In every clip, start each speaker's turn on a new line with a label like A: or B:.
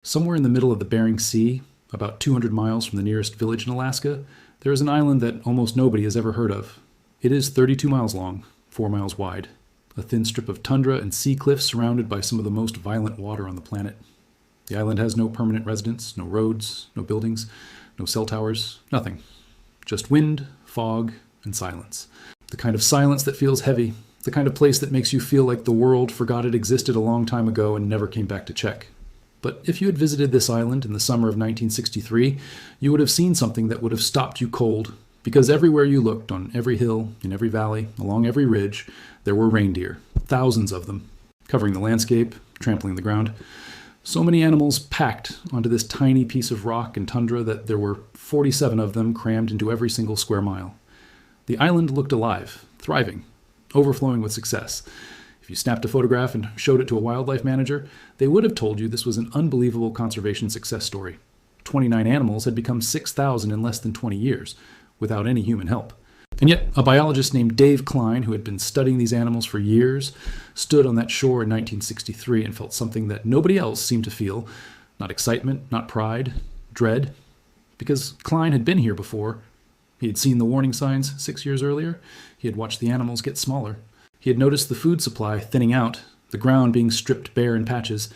A: Somewhere in the middle of the Bering Sea, about 200 miles from the nearest village in Alaska, there is an island that almost nobody has ever heard of. It is 32 miles long, 4 miles wide, a thin strip of tundra and sea cliffs surrounded by some of the most violent water on the planet. The island has no permanent residents, no roads, no buildings, no cell towers, nothing. Just wind, fog, and silence. The kind of silence that feels heavy, the kind of place that makes you feel like the world forgot it existed a long time ago and never came back to check. But if you had visited this island in the summer of 1963, you would have seen something that would have stopped you cold, because everywhere you looked, on every hill, in every valley, along every ridge, there were reindeer, thousands of them, covering the landscape, trampling the ground. So many animals packed onto this tiny piece of rock and tundra that there were 47 of them crammed into every single square mile. The island looked alive, thriving, overflowing with success. If you snapped a photograph and showed it to a wildlife manager, they would have told you this was an unbelievable conservation success story. 29 animals had become 6,000 in less than 20 years, without any human help. And yet, a biologist named Dave Klein, who had been studying these animals for years, stood on that shore in 1963 and felt something that nobody else seemed to feel. Not excitement, not pride, dread. Because Klein had been here before. He had seen the warning signs 6 years earlier. He had watched the animals get smaller. He had noticed the food supply thinning out, the ground being stripped bare in patches,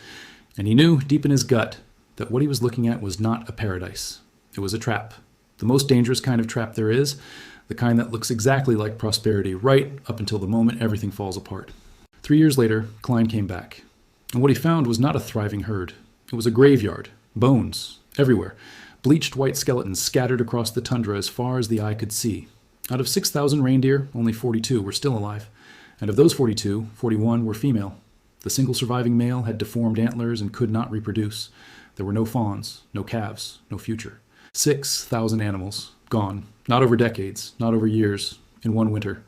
A: and he knew deep in his gut that what he was looking at was not a paradise. It was a trap. The most dangerous kind of trap there is, the kind that looks exactly like prosperity right up until the moment everything falls apart. 3 years later, Klein came back. And what he found was not a thriving herd. It was a graveyard, bones, everywhere, bleached white skeletons scattered across the tundra as far as the eye could see. Out of 6,000 reindeer, only 42 were still alive. And of those 42, 41 were female. The single surviving male had deformed antlers and could not reproduce. There were no fawns, no calves, no future. 6,000 animals, gone. Not over decades, not over years, in one winter.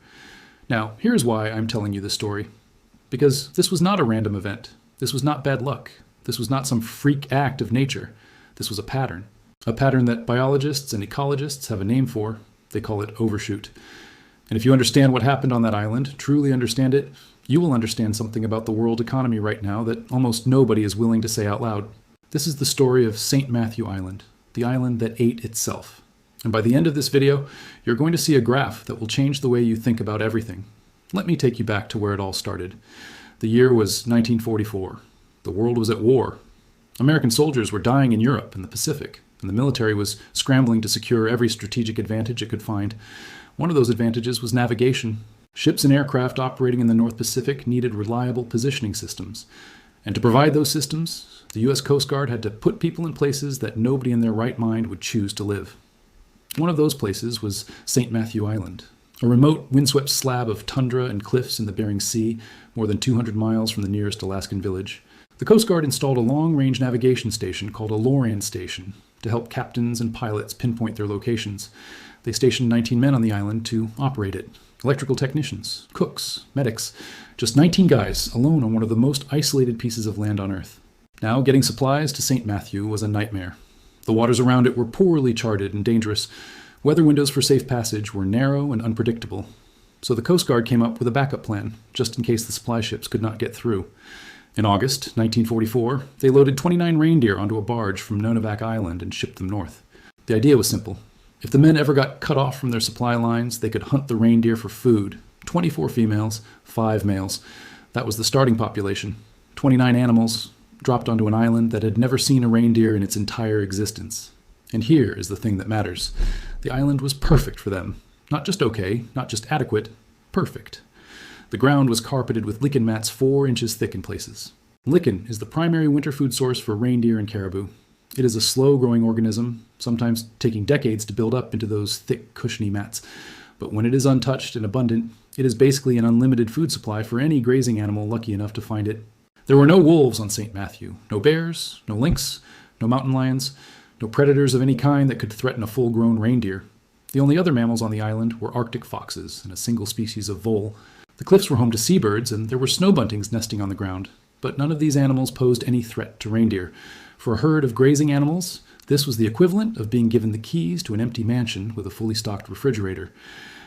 A: Now, here's why I'm telling you this story. Because this was not a random event. This was not bad luck. This was not some freak act of nature. This was a pattern. A pattern that biologists and ecologists have a name for. They call it overshoot. And if you understand what happened on that island, truly understand it, you will understand something about the world economy right now that almost nobody is willing to say out loud. This is the story of St. Matthew Island, the island that ate itself. And by the end of this video, you're going to see a graph that will change the way you think about everything. Let me take you back to where it all started. The year was 1944. The world was at war. American soldiers were dying in Europe and the Pacific, and the military was scrambling to secure every strategic advantage it could find. One of those advantages was navigation. Ships and aircraft operating in the North Pacific needed reliable positioning systems. And to provide those systems, the U.S. Coast Guard had to put people in places that nobody in their right mind would choose to live. One of those places was St. Matthew Island, a remote, windswept slab of tundra and cliffs in the Bering Sea, more than 200 miles from the nearest Alaskan village. The Coast Guard installed a long-range navigation station called a LORAN station to help captains and pilots pinpoint their locations. They stationed 19 men on the island to operate it. Electrical technicians, cooks, medics, just 19 guys alone on one of the most isolated pieces of land on Earth. Now, getting supplies to St. Matthew was a nightmare. The waters around it were poorly charted and dangerous. Weather windows for safe passage were narrow and unpredictable. So the Coast Guard came up with a backup plan, just in case the supply ships could not get through. In August 1944, they loaded 29 reindeer onto a barge from Nunivak Island and shipped them north. The idea was simple. If the men ever got cut off from their supply lines, they could hunt the reindeer for food. 24 females, 5 males. That was the starting population. 29 animals dropped onto an island that had never seen a reindeer in its entire existence. And here is the thing that matters. The island was perfect for them. Not just okay, not just adequate, perfect. The ground was carpeted with lichen mats 4 inches thick in places. Lichen is the primary winter food source for reindeer and caribou. It is a slow-growing organism, sometimes taking decades to build up into those thick, cushiony mats. But when it is untouched and abundant, it is basically an unlimited food supply for any grazing animal lucky enough to find it. There were no wolves on St. Matthew, no bears, no lynx, no mountain lions, no predators of any kind that could threaten a full-grown reindeer. The only other mammals on the island were Arctic foxes and a single species of vole. The cliffs were home to seabirds, and there were snow buntings nesting on the ground. But none of these animals posed any threat to reindeer. For a herd of grazing animals, this was the equivalent of being given the keys to an empty mansion with a fully stocked refrigerator.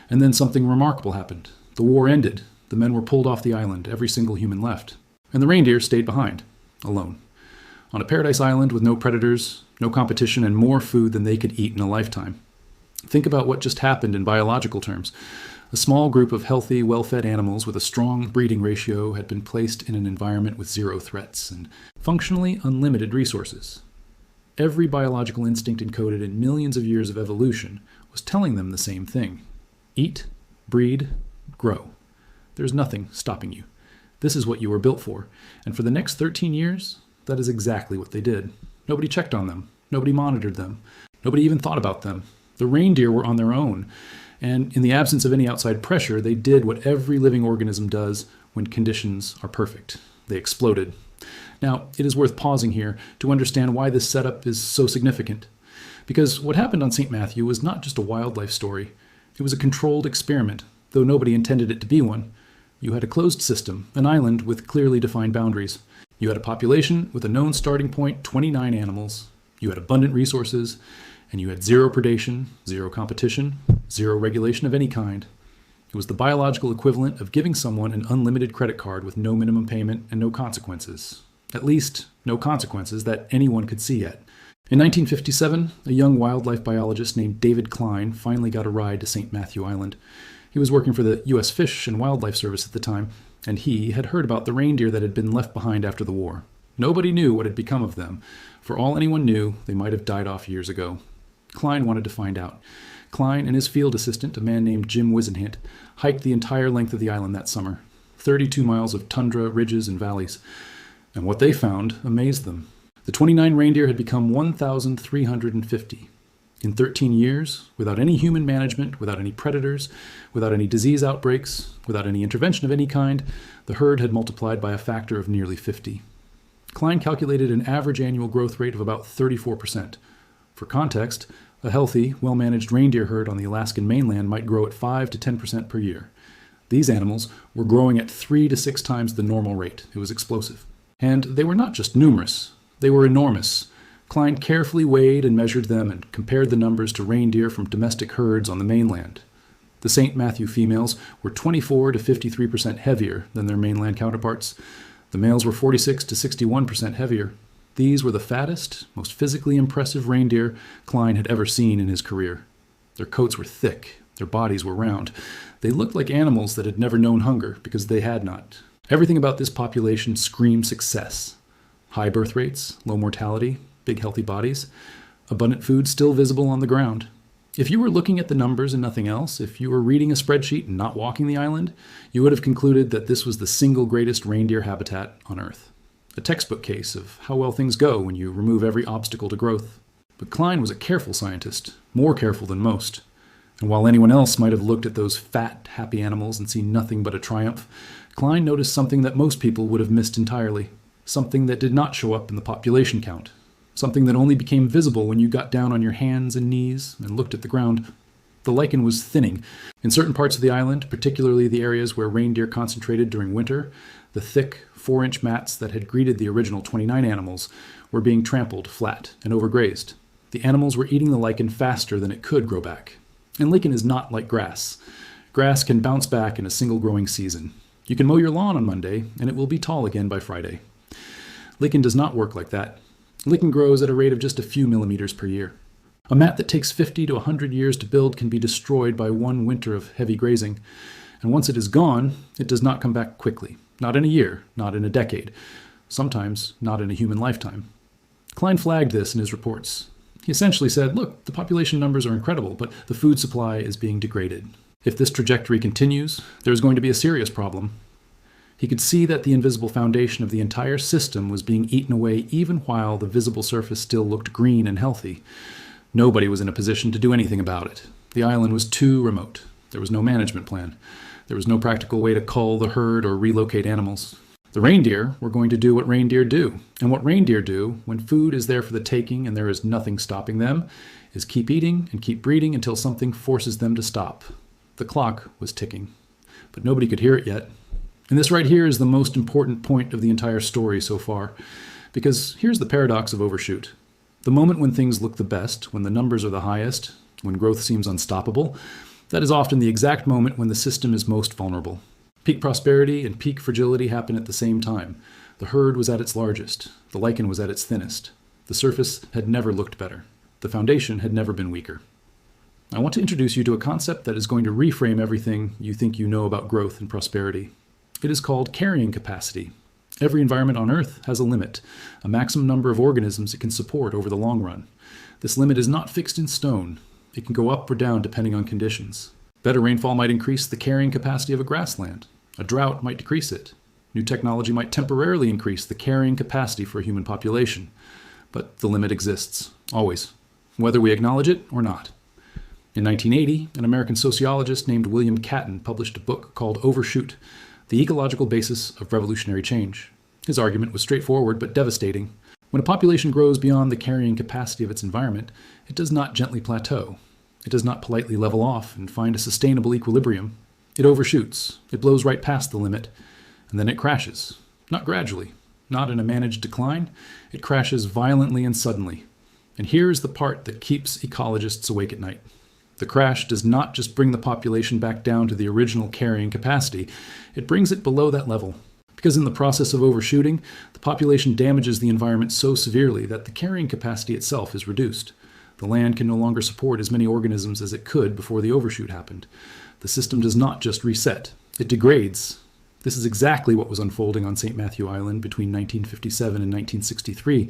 A: And then something remarkable happened. The war ended. The men were pulled off the island, every single human left. And the reindeer stayed behind, alone. on a paradise island with no predators, no competition, and more food than they could eat in a lifetime. Think about what just happened in biological terms. A small group of healthy, well-fed animals with a strong breeding ratio had been placed in an environment with zero threats and functionally unlimited resources. Every biological instinct encoded in millions of years of evolution was telling them the same thing. Eat, breed, grow. There's nothing stopping you. This is what you were built for. And for the next 13 years, that is exactly what they did. Nobody checked on them. Nobody monitored them. Nobody even thought about them. The reindeer were on their own. And in the absence of any outside pressure, they did what every living organism does when conditions are perfect. They exploded. Now, it is worth pausing here to understand why this setup is so significant. Because what happened on St. Matthew was not just a wildlife story. It was a controlled experiment, though nobody intended it to be one. You had a closed system, an island with clearly defined boundaries. You had a population with a known starting point, 29 animals. You had abundant resources, and you had zero predation, zero competition, zero regulation of any kind. It was the biological equivalent of giving someone an unlimited credit card with no minimum payment and no consequences. At least, no consequences that anyone could see yet. In 1957, a young wildlife biologist named David Klein finally got a ride to St. Matthew Island. He was working for the U.S. Fish and Wildlife Service at the time, and he had heard about the reindeer that had been left behind after the war. Nobody knew what had become of them. For all anyone knew, they might have died off years ago. Klein wanted to find out. Klein and his field assistant, a man named Jim Wisenhint, hiked the entire length of the island that summer, 32 miles of tundra, ridges, and valleys. And what they found amazed them. The 29 reindeer had become 1,350. In 13 years, without any human management, without any predators, without any disease outbreaks, without any intervention of any kind, the herd had multiplied by a factor of nearly 50. Klein calculated an average annual growth rate of about 34%. For context, a healthy, well-managed reindeer herd on the Alaskan mainland might grow at 5 to 10% per year. These animals were growing at 3 to 6 times the normal rate. It was explosive. And they were not just numerous, they were enormous. Klein carefully weighed and measured them and compared the numbers to reindeer from domestic herds on the mainland. The St. Matthew females were 24 to 53% heavier than their mainland counterparts. The males were 46 to 61% heavier. These were the fattest, most physically impressive reindeer Klein had ever seen in his career. Their coats were thick, their bodies were round. They looked like animals that had never known hunger, because they had not. Everything about this population screamed success. High birth rates, low mortality, big healthy bodies, abundant food still visible on the ground. If you were looking at the numbers and nothing else, if you were reading a spreadsheet and not walking the island, you would have concluded that this was the single greatest reindeer habitat on Earth. A textbook case of how well things go when you remove every obstacle to growth. But Klein was a careful scientist, more careful than most. And while anyone else might have looked at those fat, happy animals and seen nothing but a triumph, Klein noticed something that most people would have missed entirely. Something that did not show up in the population count. Something that only became visible when you got down on your hands and knees and looked at the ground. The lichen was thinning. In certain parts of the island, particularly the areas where reindeer concentrated during winter, the thick 4-inch mats that had greeted the original 29 animals were being trampled flat and overgrazed. The animals were eating the lichen faster than it could grow back. And lichen is not like grass. Grass can bounce back in a single growing season. You can mow your lawn on Monday, and it will be tall again by Friday. Lichen does not work like that. Lichen grows at a rate of just a few millimeters per year. A mat that takes 50 to 100 years to build can be destroyed by one winter of heavy grazing. And once it is gone, it does not come back quickly. Not in a year, not in a decade, sometimes not in a human lifetime. Klein flagged this in his reports. He essentially said, look, the population numbers are incredible, but the food supply is being degraded. If this trajectory continues, there is going to be a serious problem. He could see that the invisible foundation of the entire system was being eaten away even while the visible surface still looked green and healthy. Nobody was in a position to do anything about it. The island was too remote. There was no management plan. There was no practical way to cull the herd or relocate animals. The reindeer were going to do what reindeer do. And what reindeer do, when food is there for the taking and there is nothing stopping them, is keep eating and keep breeding until something forces them to stop. The clock was ticking. But nobody could hear it yet. And this right here is the most important point of the entire story so far. Because here's the paradox of overshoot. The moment when things look the best, when the numbers are the highest, when growth seems unstoppable, that is often the exact moment when the system is most vulnerable. Peak prosperity and peak fragility happen at the same time. The herd was at its largest. The lichen was at its thinnest. The surface had never looked better. The foundation had never been weaker. I want to introduce you to a concept that is going to reframe everything you think you know about growth and prosperity. It is called carrying capacity. Every environment on Earth has a limit, a maximum number of organisms it can support over the long run. This limit is not fixed in stone. It can go up or down depending on conditions. Better rainfall might increase the carrying capacity of a grassland. A drought might decrease it. New technology might temporarily increase the carrying capacity for a human population. But the limit exists, always, whether we acknowledge it or not. In 1980, an American sociologist named William Catton published a book called Overshoot, The Ecological Basis of Revolutionary Change. His argument was straightforward but devastating. When a population grows beyond the carrying capacity of its environment, it does not gently plateau. It does not politely level off and find a sustainable equilibrium. It overshoots. It blows right past the limit, and then it crashes. Not gradually, not in a managed decline. It crashes violently and suddenly. And here is the part that keeps ecologists awake at night. The crash does not just bring the population back down to the original carrying capacity, it brings it below that level. Because in the process of overshooting, the population damages the environment so severely that the carrying capacity itself is reduced. The land can no longer support as many organisms as it could before the overshoot happened. The system does not just reset, it degrades. This is exactly what was unfolding on St. Matthew Island between 1957 and 1963,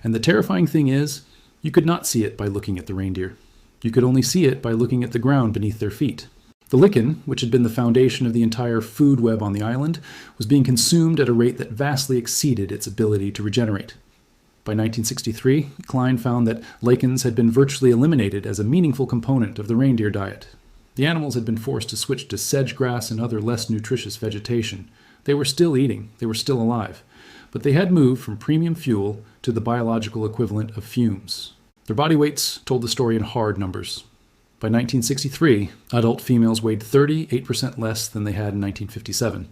A: and the terrifying thing is, you could not see it by looking at the reindeer. You could only see it by looking at the ground beneath their feet. The lichen, which had been the foundation of the entire food web on the island, was being consumed at a rate that vastly exceeded its ability to regenerate. By 1963, Klein found that lichens had been virtually eliminated as a meaningful component of the reindeer diet. The animals had been forced to switch to sedge grass and other less nutritious vegetation. They were still eating, they were still alive, but they had moved from premium fuel to the biological equivalent of fumes. Their body weights told the story in hard numbers. By 1963, adult females weighed 38% less than they had in 1957.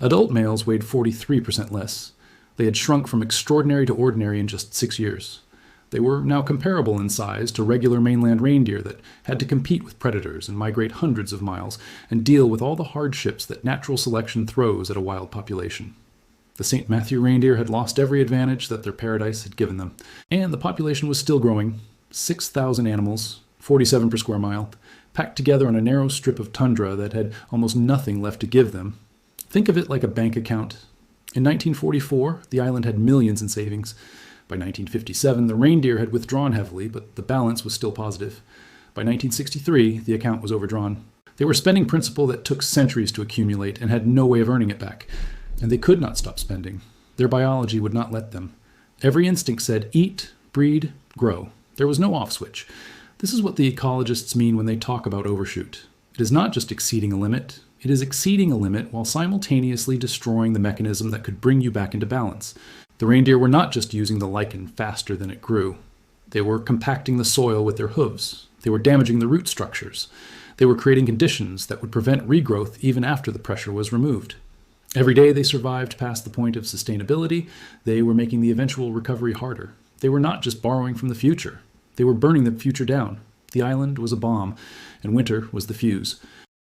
A: Adult males weighed 43% less. They had shrunk from extraordinary to ordinary in just 6 years. They were now comparable in size to regular mainland reindeer that had to compete with predators and migrate hundreds of miles and deal with all the hardships that natural selection throws at a wild population. The St. Matthew reindeer had lost every advantage that their paradise had given them, and the population was still growing. 6,000 animals, 47 per square mile, packed together on a narrow strip of tundra that had almost nothing left to give them. Think of it like a bank account. In 1944, the island had millions in savings. By 1957, the reindeer had withdrawn heavily, but the balance was still positive. By 1963, the account was overdrawn. They were spending principal that took centuries to accumulate and had no way of earning it back. And they could not stop spending. Their biology would not let them. Every instinct said, eat, breed, grow. There was no off switch. This is what the ecologists mean when they talk about overshoot. It is not just exceeding a limit. It is exceeding a limit while simultaneously destroying the mechanism that could bring you back into balance. The reindeer were not just using the lichen faster than it grew. They were compacting the soil with their hooves. They were damaging the root structures. They were creating conditions that would prevent regrowth even after the pressure was removed. Every day they survived past the point of sustainability, they were making the eventual recovery harder. They were not just borrowing from the future. They were burning the future down. The island was a bomb, and winter was the fuse.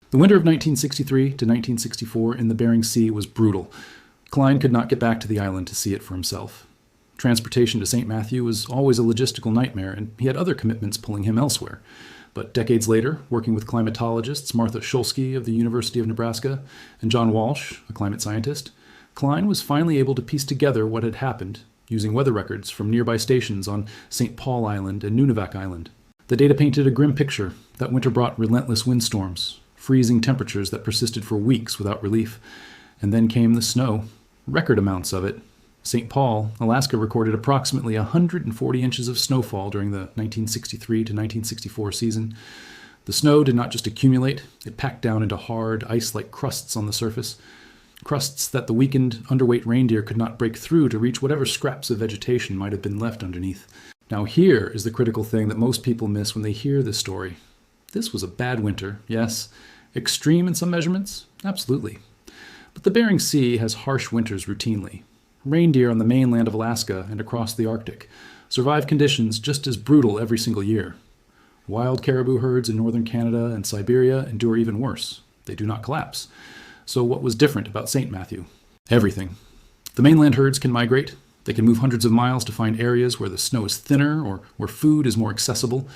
A: The winter of 1963 to 1964 in the Bering Sea was brutal. Klein could not get back to the island to see it for himself. Transportation to St. Matthew was always a logistical nightmare, and he had other commitments pulling him elsewhere. But decades later, working with climatologists Martha Shulsky of the University of Nebraska and John Walsh, a climate scientist, Klein was finally able to piece together what had happened using weather records from nearby stations on St. Paul Island and Nunivak Island. The data painted a grim picture. That winter brought relentless windstorms, freezing temperatures that persisted for weeks without relief. And then came the snow, record amounts of it. St. Paul, Alaska recorded approximately 140 inches of snowfall during the 1963 to 1964 season. The snow did not just accumulate, it packed down into hard, ice-like crusts on the surface, crusts that the weakened, underweight reindeer could not break through to reach whatever scraps of vegetation might have been left underneath. Now here is the critical thing that most people miss when they hear this story. This was a bad winter, yes. Extreme in some measurements? Absolutely. But the Bering Sea has harsh winters routinely. Reindeer on the mainland of Alaska and across the Arctic survive conditions just as brutal every single year. Wild caribou herds in northern Canada and Siberia endure even worse. They do not collapse. So what was different about St. Matthew? Everything. The mainland herds can migrate. They can move hundreds of miles to find areas where the snow is thinner or where food is more accessible.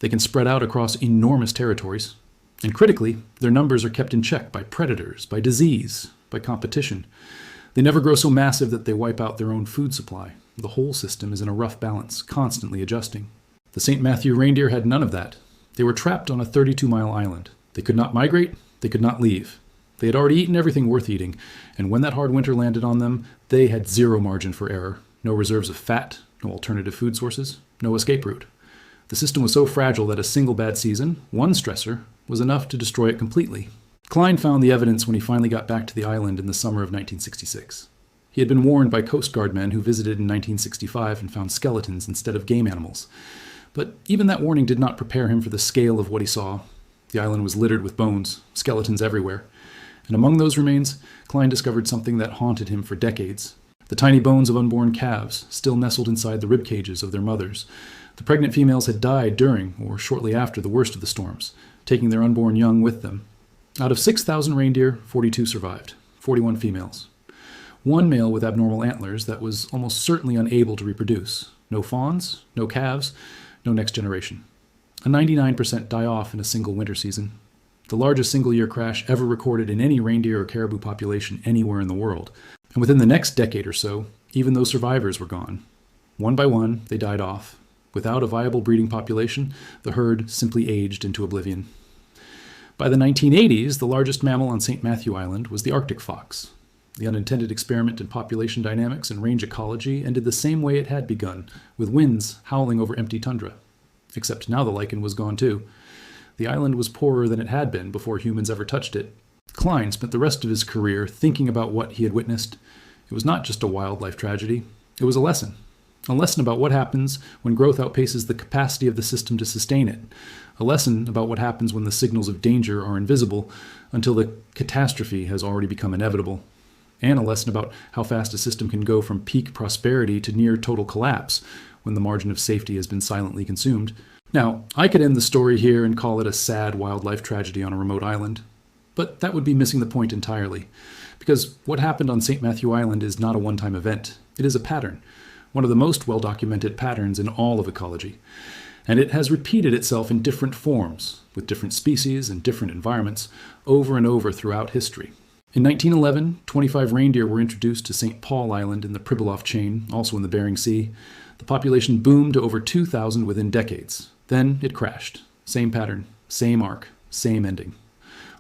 A: They can spread out across enormous territories. And critically, their numbers are kept in check by predators, by disease, by competition. They never grow so massive that they wipe out their own food supply. The whole system is in a rough balance, constantly adjusting. The St. Matthew reindeer had none of that. They were trapped on a 32-mile island. They could not migrate, they could not leave. They had already eaten everything worth eating, and when that hard winter landed on them, they had zero margin for error. No reserves of fat, no alternative food sources, no escape route. The system was so fragile that a single bad season, one stressor, was enough to destroy it completely. Klein found the evidence when he finally got back to the island in the summer of 1966. He had been warned by Coast Guard men who visited in 1965 and found skeletons instead of game animals. But even that warning did not prepare him for the scale of what he saw. The island was littered with bones, skeletons everywhere. And among those remains, Klein discovered something that haunted him for decades. The tiny bones of unborn calves, still nestled inside the rib cages of their mothers. The pregnant females had died during or shortly after the worst of the storms, taking their unborn young with them. Out of 6,000 reindeer, 42 survived, 41 females. One male with abnormal antlers that was almost certainly unable to reproduce. No fawns, no calves, no next generation. A 99% die off in a single winter season. The largest single-year crash ever recorded in any reindeer or caribou population anywhere in the world. And within the next decade or so, even those survivors were gone. One by one, they died off. Without a viable breeding population, the herd simply aged into oblivion. By the 1980s, the largest mammal on St. Matthew Island was the Arctic fox. The unintended experiment in population dynamics and range ecology ended the same way it had begun, with winds howling over empty tundra. Except now the lichen was gone too. The island was poorer than it had been before humans ever touched it. Klein spent the rest of his career thinking about what he had witnessed. It was not just a wildlife tragedy. It was a lesson. A lesson about what happens when growth outpaces the capacity of the system to sustain it. A lesson about what happens when the signals of danger are invisible until the catastrophe has already become inevitable. And a lesson about how fast a system can go from peak prosperity to near total collapse when the margin of safety has been silently consumed. Now, I could end the story here and call it a sad wildlife tragedy on a remote island. But that would be missing the point entirely. Because what happened on St. Matthew Island is not a one-time event. It is a pattern. One of the most well-documented patterns in all of ecology. And it has repeated itself in different forms, with different species and different environments, over and over throughout history. In 1911, 25 reindeer were introduced to St. Paul Island in the Pribilof chain, also in the Bering Sea. The population boomed to over 2,000 within decades. Then it crashed. Same pattern, same arc, same ending.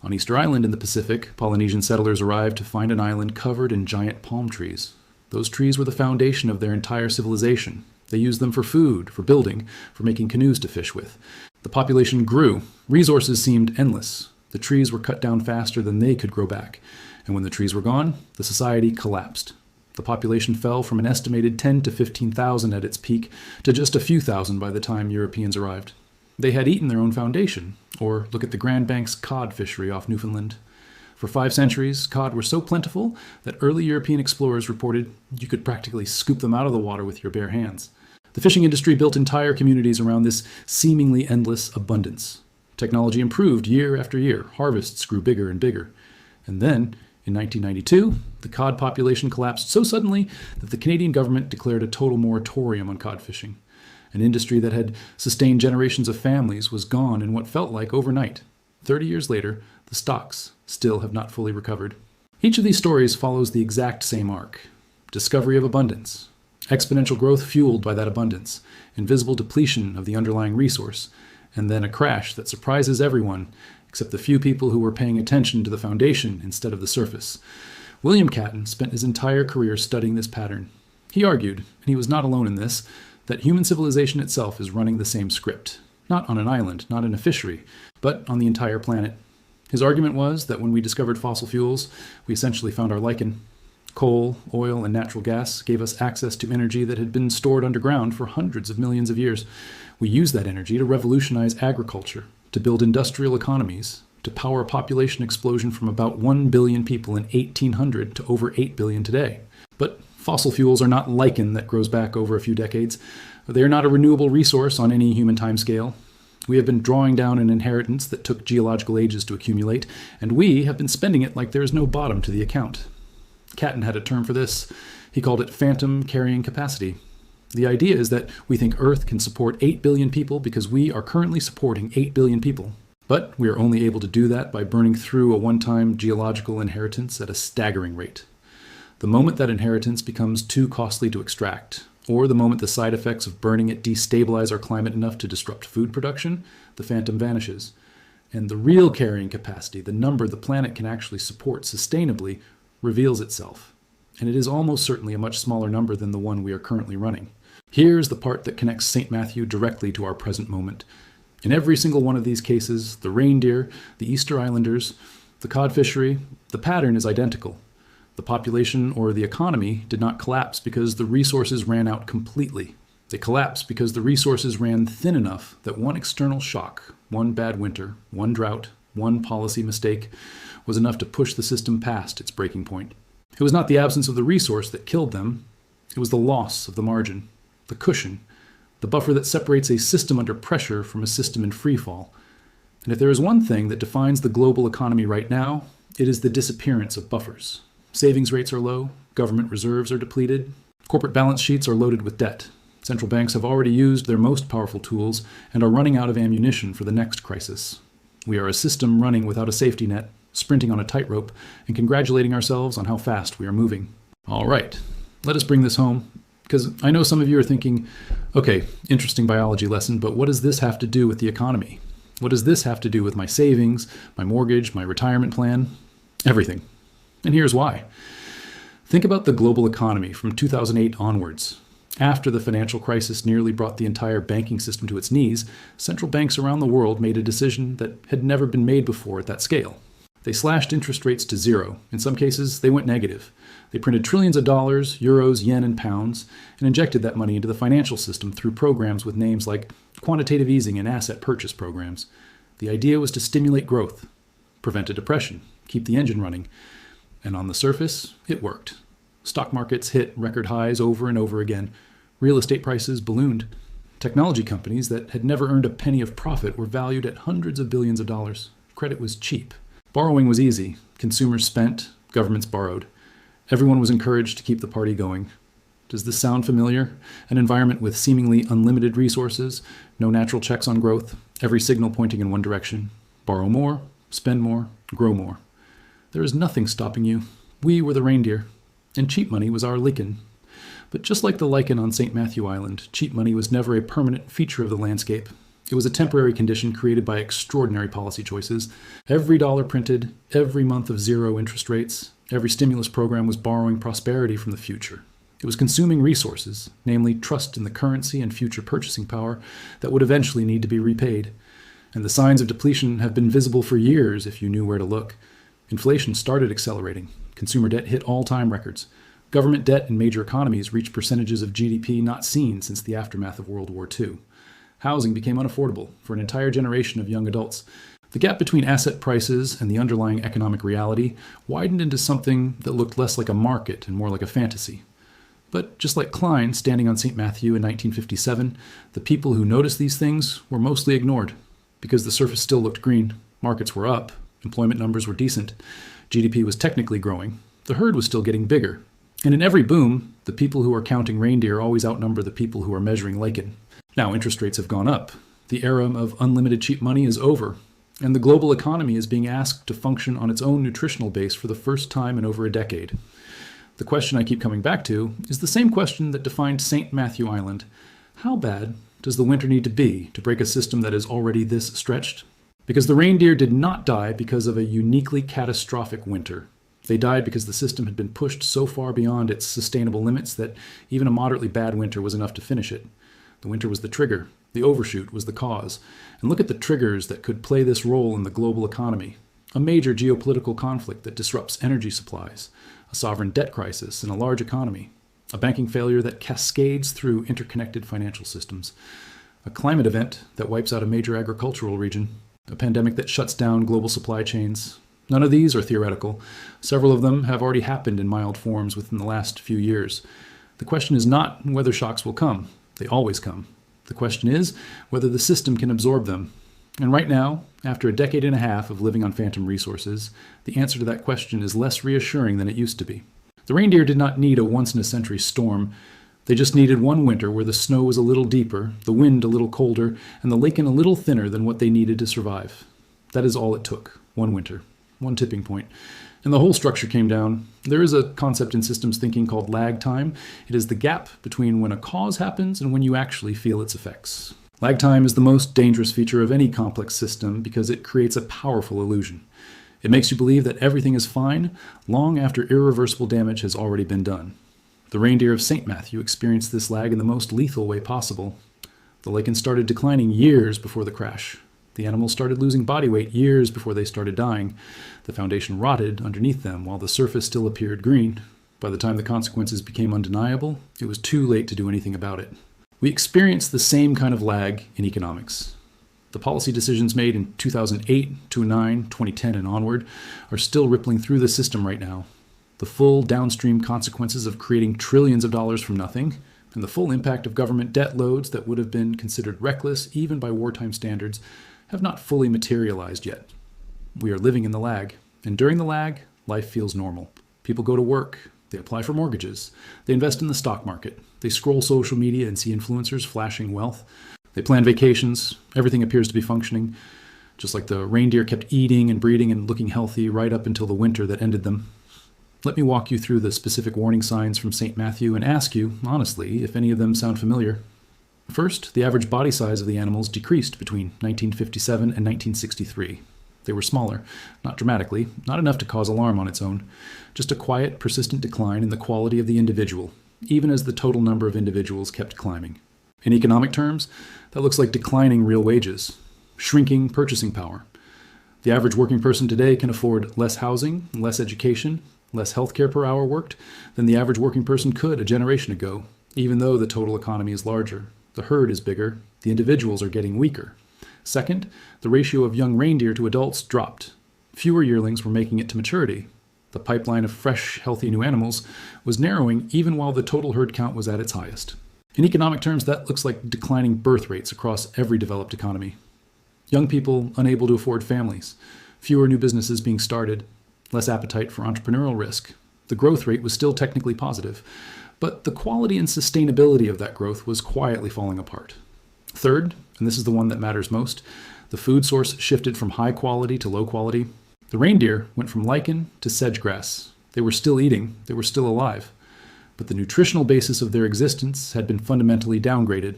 A: On Easter Island in the Pacific, Polynesian settlers arrived to find an island covered in giant palm trees. Those trees were the foundation of their entire civilization. They used them for food, for building, for making canoes to fish with. The population grew. Resources seemed endless. The trees were cut down faster than they could grow back. And when the trees were gone, the society collapsed. The population fell from an estimated 10 to 15,000 at its peak to just a few thousand by the time Europeans arrived. They had eaten their own foundation, or look at the Grand Banks cod fishery off Newfoundland. For 5 centuries, cod were so plentiful that early European explorers reported you could practically scoop them out of the water with your bare hands. The fishing industry built entire communities around this seemingly endless abundance. Technology improved year after year. Harvests grew bigger and bigger. And then, in 1992, the cod population collapsed so suddenly that the Canadian government declared a total moratorium on cod fishing. An industry that had sustained generations of families was gone in what felt like overnight. 30 years later, the stocks still have not fully recovered. Each of these stories follows the exact same arc. Discovery of abundance. Exponential growth fueled by that abundance. Invisible depletion of the underlying resource. And then a crash that surprises everyone, except the few people who were paying attention to the foundation instead of the surface. William Catton spent his entire career studying this pattern. He argued, and he was not alone in this, that human civilization itself is running the same script. Not on an island, not in a fishery, but on the entire planet. His argument was that when we discovered fossil fuels, we essentially found our lichen. Coal, oil, and natural gas gave us access to energy that had been stored underground for hundreds of millions of years. We used that energy to revolutionize agriculture, to build industrial economies, to power a population explosion from about 1 billion people in 1800 to over 8 billion today. But fossil fuels are not lichen that grows back over a few decades. They are not a renewable resource on any human timescale. We have been drawing down an inheritance that took geological ages to accumulate, and we have been spending it like there is no bottom to the account. Catton had a term for this. He called it phantom carrying capacity. The idea is that we think Earth can support 8 billion people because we are currently supporting 8 billion people. But we are only able to do that by burning through a one-time geological inheritance at a staggering rate. The moment that inheritance becomes too costly to extract, or the moment the side effects of burning it destabilize our climate enough to disrupt food production, the phantom vanishes. And the real carrying capacity, the number the planet can actually support sustainably, reveals itself. And it is almost certainly a much smaller number than the one we are currently running. Here's the part that connects St. Matthew directly to our present moment. In every single one of these cases, the reindeer, the Easter Islanders, the cod fishery, the pattern is identical. The population or the economy did not collapse because the resources ran out completely. They collapsed because the resources ran thin enough that one external shock, one bad winter, one drought, one policy mistake, was enough to push the system past its breaking point. It was not the absence of the resource that killed them. It was the loss of the margin, the cushion, the buffer that separates a system under pressure from a system in free fall. And if there is one thing that defines the global economy right now, it is the disappearance of buffers. Savings rates are low, government reserves are depleted, corporate balance sheets are loaded with debt. Central banks have already used their most powerful tools and are running out of ammunition for the next crisis. We are a system running without a safety net, sprinting on a tightrope, and congratulating ourselves on how fast we are moving. All right, let us bring this home, because I know some of you are thinking, okay, interesting biology lesson, but what does this have to do with the economy? What does this have to do with my savings, my mortgage, my retirement plan? Everything. And here's why. Think about the global economy from 2008 onwards. After the financial crisis nearly brought the entire banking system to its knees, central banks around the world made a decision that had never been made before at that scale. They slashed interest rates to zero. In some cases, they went negative. They printed trillions of dollars, euros, yen, and pounds, and injected that money into the financial system through programs with names like quantitative easing and asset purchase programs. The idea was to stimulate growth, prevent a depression, keep the engine running. And on the surface, it worked. Stock markets hit record highs over and over again. Real estate prices ballooned. Technology companies that had never earned a penny of profit were valued at hundreds of billions of dollars. Credit was cheap. Borrowing was easy. Consumers spent, governments borrowed. Everyone was encouraged to keep the party going. Does this sound familiar? An environment with seemingly unlimited resources, no natural checks on growth, every signal pointing in one direction. Borrow more, spend more, grow more. There is nothing stopping you. We were the reindeer, and cheap money was our lichen. But just like the lichen on St. Matthew Island, cheap money was never a permanent feature of the landscape. It was a temporary condition created by extraordinary policy choices. Every dollar printed, every month of zero interest rates, every stimulus program was borrowing prosperity from the future. It was consuming resources, namely trust in the currency and future purchasing power, that would eventually need to be repaid. And the signs of depletion have been visible for years if you knew where to look. Inflation started accelerating. Consumer debt hit all-time records. Government debt in major economies reached percentages of GDP not seen since the aftermath of World War II. Housing became unaffordable for an entire generation of young adults. The gap between asset prices and the underlying economic reality widened into something that looked less like a market and more like a fantasy. But just like Klein standing on St. Matthew in 1957, the people who noticed these things were mostly ignored. Because the surface still looked green, markets were up, employment numbers were decent, GDP was technically growing, the herd was still getting bigger. And in every boom, the people who are counting reindeer always outnumber the people who are measuring lichen. Now interest rates have gone up. The era of unlimited cheap money is over, and the global economy is being asked to function on its own nutritional base for the first time in over a decade. The question I keep coming back to is the same question that defined St. Matthew Island. How bad does the winter need to be to break a system that is already this stretched? Because the reindeer did not die because of a uniquely catastrophic winter. They died because the system had been pushed so far beyond its sustainable limits that even a moderately bad winter was enough to finish it. The winter was the trigger. The overshoot was the cause. And look at the triggers that could play this role in the global economy. A major geopolitical conflict that disrupts energy supplies, a sovereign debt crisis in a large economy, a banking failure that cascades through interconnected financial systems, a climate event that wipes out a major agricultural region, a pandemic that shuts down global supply chains. None of these are theoretical. Several of them have already happened in mild forms within the last few years. The question is not whether shocks will come. They always come. The question is whether the system can absorb them. And right now, after a decade and a half of living on phantom resources, the answer to that question is less reassuring than it used to be. The reindeer did not need a once-in-a-century storm. They just needed one winter where the snow was a little deeper, the wind a little colder, and the lichen a little thinner than what they needed to survive. That is all it took. One winter. One tipping point. And the whole structure came down. There is a concept in systems thinking called lag time. It is the gap between when a cause happens and when you actually feel its effects. Lag time is the most dangerous feature of any complex system because it creates a powerful illusion. It makes you believe that everything is fine long after irreversible damage has already been done. The reindeer of St. Matthew experienced this lag in the most lethal way possible. The lichen started declining years before the crash. The animals started losing body weight years before they started dying. The foundation rotted underneath them while the surface still appeared green. By the time the consequences became undeniable, it was too late to do anything about it. We experience the same kind of lag in economics. The policy decisions made in 2008, 2009, 2010, and onward are still rippling through the system right now. The full downstream consequences of creating trillions of dollars from nothing, and the full impact of government debt loads that would have been considered reckless even by wartime standards, have not fully materialized yet. We are living in the lag, and during the lag, life feels normal. People go to work, they apply for mortgages, they invest in the stock market, they scroll social media and see influencers flashing wealth, they plan vacations, everything appears to be functioning, just like the reindeer kept eating and breeding and looking healthy right up until the winter that ended them. Let me walk you through the specific warning signs from St. Matthew and ask you, honestly, if any of them sound familiar. First, the average body size of the animals decreased between 1957 and 1963. They were smaller, not dramatically, not enough to cause alarm on its own, just a quiet, persistent decline in the quality of the individual, even as the total number of individuals kept climbing. In economic terms, that looks like declining real wages, shrinking purchasing power. The average working person today can afford less housing, less education, less healthcare per hour worked than the average working person could a generation ago, even though the total economy is larger. The herd is bigger, the individuals are getting weaker. Second, the ratio of young reindeer to adults dropped. Fewer yearlings were making it to maturity. The pipeline of fresh, healthy new animals was narrowing even while the total herd count was at its highest. In economic terms, that looks like declining birth rates across every developed economy. Young people unable to afford families, fewer new businesses being started, less appetite for entrepreneurial risk. The growth rate was still technically positive, but the quality and sustainability of that growth was quietly falling apart. Third, and this is the one that matters most, the food source shifted from high quality to low quality. The reindeer went from lichen to sedge grass. They were still eating, they were still alive, but the nutritional basis of their existence had been fundamentally downgraded.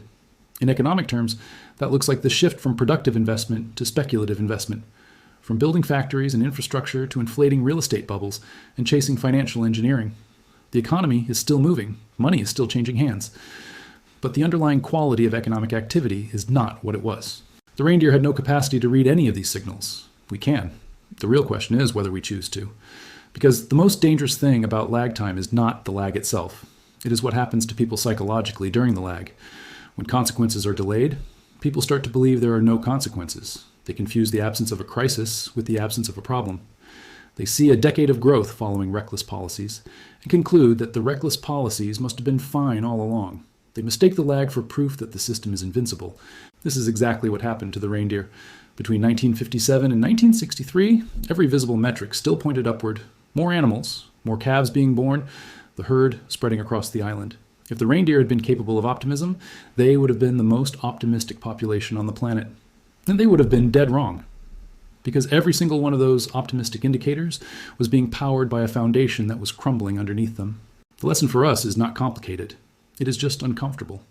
A: In economic terms, that looks like the shift from productive investment to speculative investment, from building factories and infrastructure to inflating real estate bubbles and chasing financial engineering. The economy is still moving, money is still changing hands, but the underlying quality of economic activity is not what it was. The reindeer had no capacity to read any of these signals. We can. The real question is whether we choose to. Because the most dangerous thing about lag time is not the lag itself. It is what happens to people psychologically during the lag. When consequences are delayed, people start to believe there are no consequences. They confuse the absence of a crisis with the absence of a problem. They see a decade of growth following reckless policies and conclude that the reckless policies must have been fine all along. They mistake the lag for proof that the system is invincible. This is exactly what happened to the reindeer. Between 1957 and 1963, every visible metric still pointed upward. More animals, more calves being born, the herd spreading across the island. If the reindeer had been capable of optimism, they would have been the most optimistic population on the planet. And they would have been dead wrong. Because every single one of those optimistic indicators was being powered by a foundation that was crumbling underneath them. The lesson for us is not complicated. It is just uncomfortable.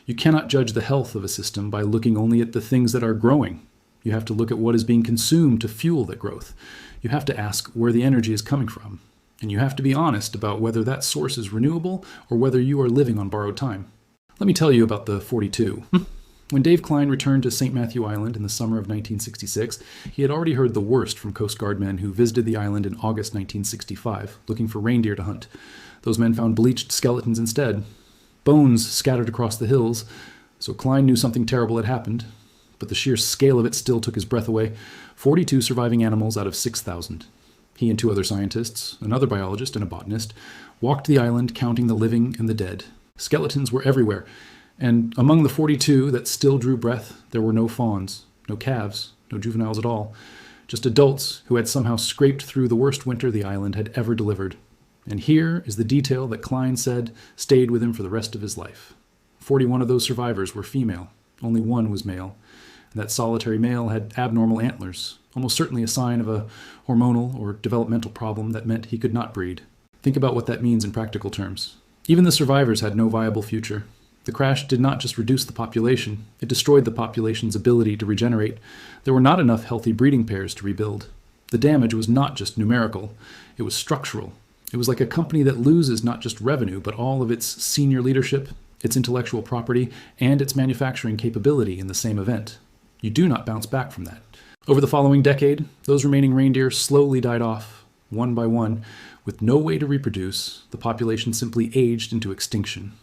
A: You cannot judge the health of a system by looking only at the things that are growing. You have to look at what is being consumed to fuel that growth. You have to ask where the energy is coming from. And you have to be honest about whether that source is renewable or whether you are living on borrowed time. Let me tell you about the 42. When Dave Klein returned to St. Matthew Island in the summer of 1966, he had already heard the worst from Coast Guard men who visited the island in August 1965, looking for reindeer to hunt. Those men found bleached skeletons instead. Bones scattered across the hills, so Klein knew something terrible had happened, but the sheer scale of it still took his breath away. 42 surviving animals out of 6,000. He and two other scientists, another biologist and a botanist, walked the island counting the living and the dead. Skeletons were everywhere, and among the 42 that still drew breath, there were no fawns, no calves, no juveniles at all, just adults who had somehow scraped through the worst winter the island had ever delivered. And here is the detail that Klein said stayed with him for the rest of his life. 41 of those survivors were female. Only one was male. And that solitary male had abnormal antlers, almost certainly a sign of a hormonal or developmental problem that meant he could not breed. Think about what that means in practical terms. Even the survivors had no viable future. The crash did not just reduce the population, it destroyed the population's ability to regenerate. There were not enough healthy breeding pairs to rebuild. The damage was not just numerical, it was structural. It was like a company that loses not just revenue, but all of its senior leadership, its intellectual property, and its manufacturing capability in the same event. You do not bounce back from that. Over the following decade, those remaining reindeer slowly died off, one by one. With no way to reproduce, the population simply aged into extinction.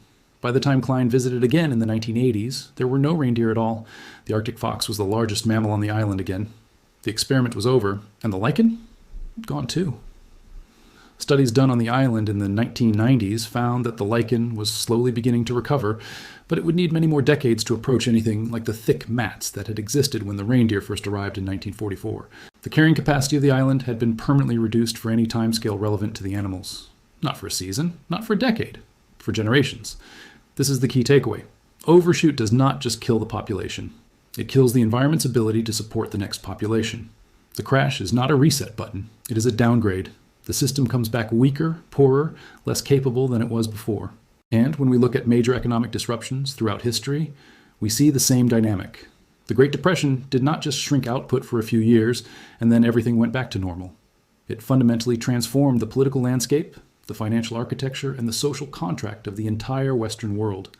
A: By the time Klein visited again in the 1980s, there were no reindeer at all. The Arctic fox was the largest mammal on the island again. The experiment was over, and the lichen? Gone too. Studies done on the island in the 1990s found that the lichen was slowly beginning to recover, but it would need many more decades to approach anything like the thick mats that had existed when the reindeer first arrived in 1944. The carrying capacity of the island had been permanently reduced for any timescale relevant to the animals. Not for a season, not for a decade, for generations. This is the key takeaway. Overshoot does not just kill the population. It kills the environment's ability to support the next population. The crash is not a reset button. It is a downgrade. The system comes back weaker, poorer, less capable than it was before. And when we look at major economic disruptions throughout history, we see the same dynamic. The Great Depression did not just shrink output for a few years and then everything went back to normal. It fundamentally transformed the political landscape, the financial architecture, and the social contract of the entire Western world.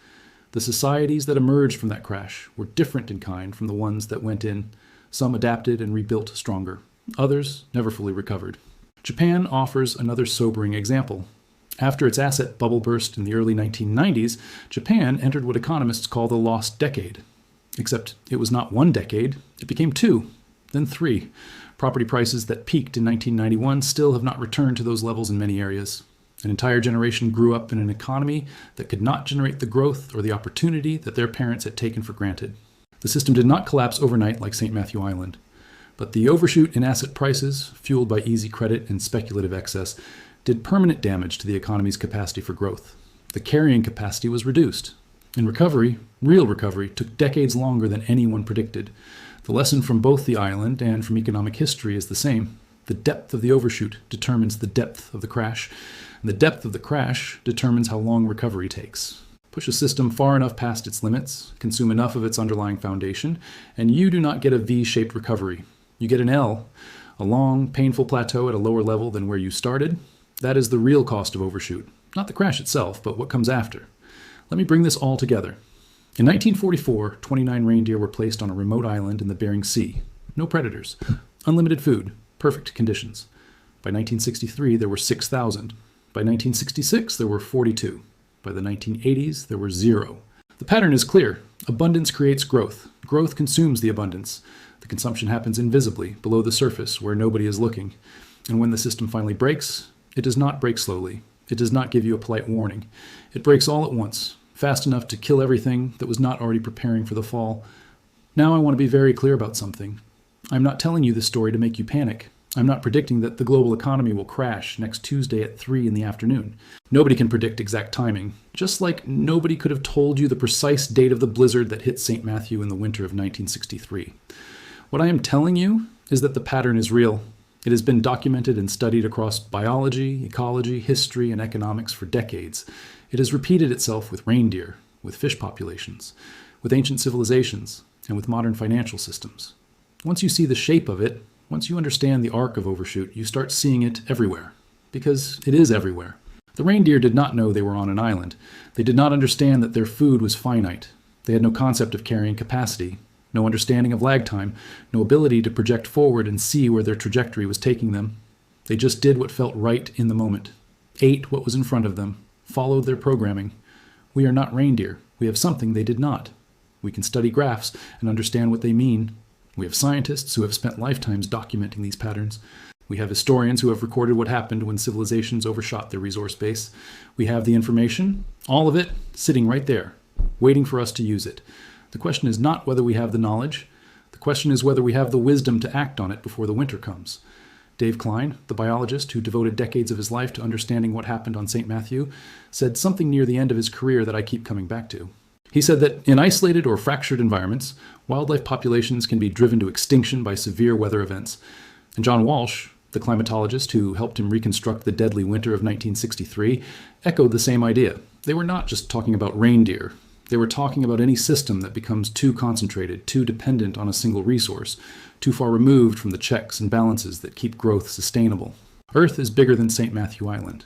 A: The societies that emerged from that crash were different in kind from the ones that went in. Some adapted and rebuilt stronger. Others never fully recovered. Japan offers another sobering example. After its asset bubble burst in the early 1990s, Japan entered what economists call the lost decade. Except it was not one decade, it became two, then three. Property prices that peaked in 1991 still have not returned to those levels in many areas. An entire generation grew up in an economy that could not generate the growth or the opportunity that their parents had taken for granted. The system did not collapse overnight like St. Matthew Island. But the overshoot in asset prices, fueled by easy credit and speculative excess, did permanent damage to the economy's capacity for growth. The carrying capacity was reduced. In recovery, real recovery, took decades longer than anyone predicted. The lesson from both the island and from economic history is the same. The depth of the overshoot determines the depth of the crash, and the depth of the crash determines how long recovery takes. Push a system far enough past its limits, consume enough of its underlying foundation, and you do not get a V-shaped recovery. You get an L, a long, painful plateau at a lower level than where you started. That is the real cost of overshoot. Not the crash itself, but what comes after. Let me bring this all together. In 1944, 29 reindeer were placed on a remote island in the Bering Sea. No predators. Unlimited food. Perfect conditions. By 1963, there were 6,000. By 1966, there were 42. By the 1980s, there were 0. The pattern is clear. Abundance creates growth. Growth consumes the abundance. The consumption happens invisibly, below the surface, where nobody is looking. And when the system finally breaks, it does not break slowly. It does not give you a polite warning. It breaks all at once, fast enough to kill everything that was not already preparing for the fall. Now I want to be very clear about something. I'm not telling you this story to make you panic. I'm not predicting that the global economy will crash next Tuesday at 3 in the afternoon. Nobody can predict exact timing, just like nobody could have told you the precise date of the blizzard that hit St. Matthew in the winter of 1963. What I am telling you is that the pattern is real. It has been documented and studied across biology, ecology, history, and economics for decades. It has repeated itself with reindeer, with fish populations, with ancient civilizations, and with modern financial systems. Once you see the shape of it, once you understand the arc of overshoot, you start seeing it everywhere, because it is everywhere. The reindeer did not know they were on an island. They did not understand that their food was finite. They had no concept of carrying capacity, no understanding of lag time, no ability to project forward and see where their trajectory was taking them. They just did what felt right in the moment, ate what was in front of them, followed their programming. We are not reindeer. We have something they did not. We can study graphs and understand what they mean. We have scientists who have spent lifetimes documenting these patterns. We have historians who have recorded what happened when civilizations overshot their resource base. We have the information, all of it, sitting right there, waiting for us to use it. The question is not whether we have the knowledge. The question is whether we have the wisdom to act on it before the winter comes. Dave Klein, the biologist who devoted decades of his life to understanding what happened on St. Matthew, said something near the end of his career that I keep coming back to. He said that in isolated or fractured environments, wildlife populations can be driven to extinction by severe weather events. And John Walsh, the climatologist who helped him reconstruct the deadly winter of 1963, echoed the same idea. They were not just talking about reindeer. They were talking about any system that becomes too concentrated, too dependent on a single resource, too far removed from the checks and balances that keep growth sustainable. Earth is bigger than St. Matthew Island.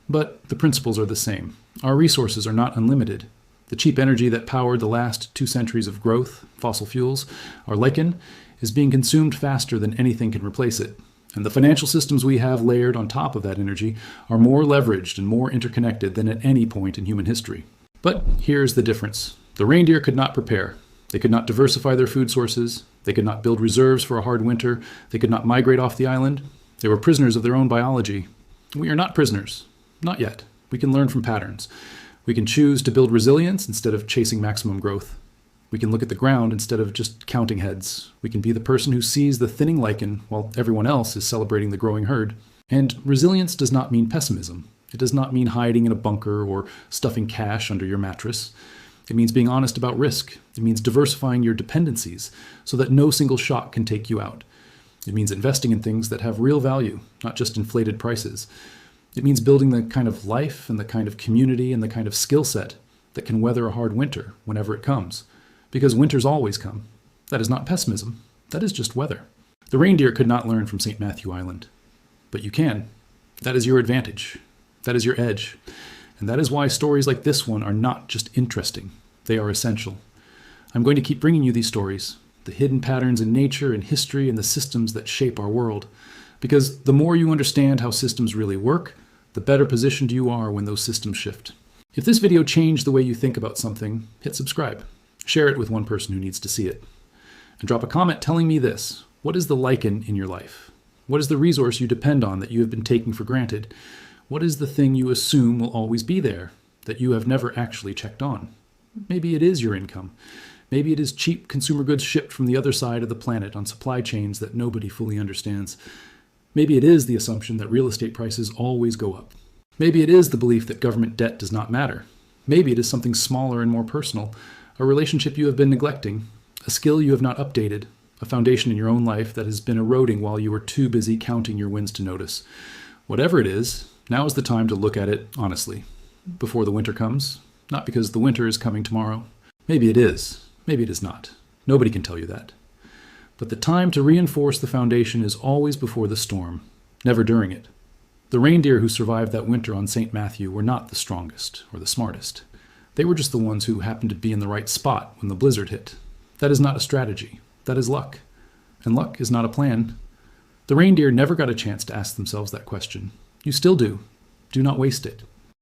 A: But the principles are the same. Our resources are not unlimited. The cheap energy that powered the last 2 centuries of growth, fossil fuels, our lichen, is being consumed faster than anything can replace it. And the financial systems we have layered on top of that energy are more leveraged and more interconnected than at any point in human history. But here's the difference. The reindeer could not prepare. They could not diversify their food sources. They could not build reserves for a hard winter. They could not migrate off the island. They were prisoners of their own biology. We are not prisoners. Not yet. We can learn from patterns. We can choose to build resilience instead of chasing maximum growth. We can look at the ground instead of just counting heads. We can be the person who sees the thinning lichen while everyone else is celebrating the growing herd. And resilience does not mean pessimism. It does not mean hiding in a bunker or stuffing cash under your mattress. It means being honest about risk. It means diversifying your dependencies so that no single shock can take you out. It means investing in things that have real value, not just inflated prices. It means building the kind of life and the kind of community and the kind of skill set that can weather a hard winter whenever it comes. Because winters always come. That is not pessimism. That is just weather. The reindeer could not learn from St. Matthew Island. But you can. That is your advantage. That is your edge. And that is why stories like this one are not just interesting. They are essential. I'm going to keep bringing you these stories, the hidden patterns in nature and history and the systems that shape our world. Because the more you understand how systems really work, the better positioned you are when those systems shift. If this video changed the way you think about something, hit subscribe. Share it with one person who needs to see it. And drop a comment telling me this. What is the lichen in your life? What is the resource you depend on that you have been taking for granted? What is the thing you assume will always be there that you have never actually checked on? Maybe it is your income. Maybe it is cheap consumer goods shipped from the other side of the planet on supply chains that nobody fully understands. Maybe it is the assumption that real estate prices always go up. Maybe it is the belief that government debt does not matter. Maybe it is something smaller and more personal, a relationship you have been neglecting, a skill you have not updated, a foundation in your own life that has been eroding while you were too busy counting your wins to notice. Whatever it is, now is the time to look at it honestly, before the winter comes, not because the winter is coming tomorrow. Maybe it is, maybe it is not. Nobody can tell you that. But the time to reinforce the foundation is always before the storm, never during it. The reindeer who survived that winter on St. Matthew were not the strongest or the smartest. They were just the ones who happened to be in the right spot when the blizzard hit. That is not a strategy. That is luck. And luck is not a plan. The reindeer never got a chance to ask themselves that question. You still do. Do not waste it.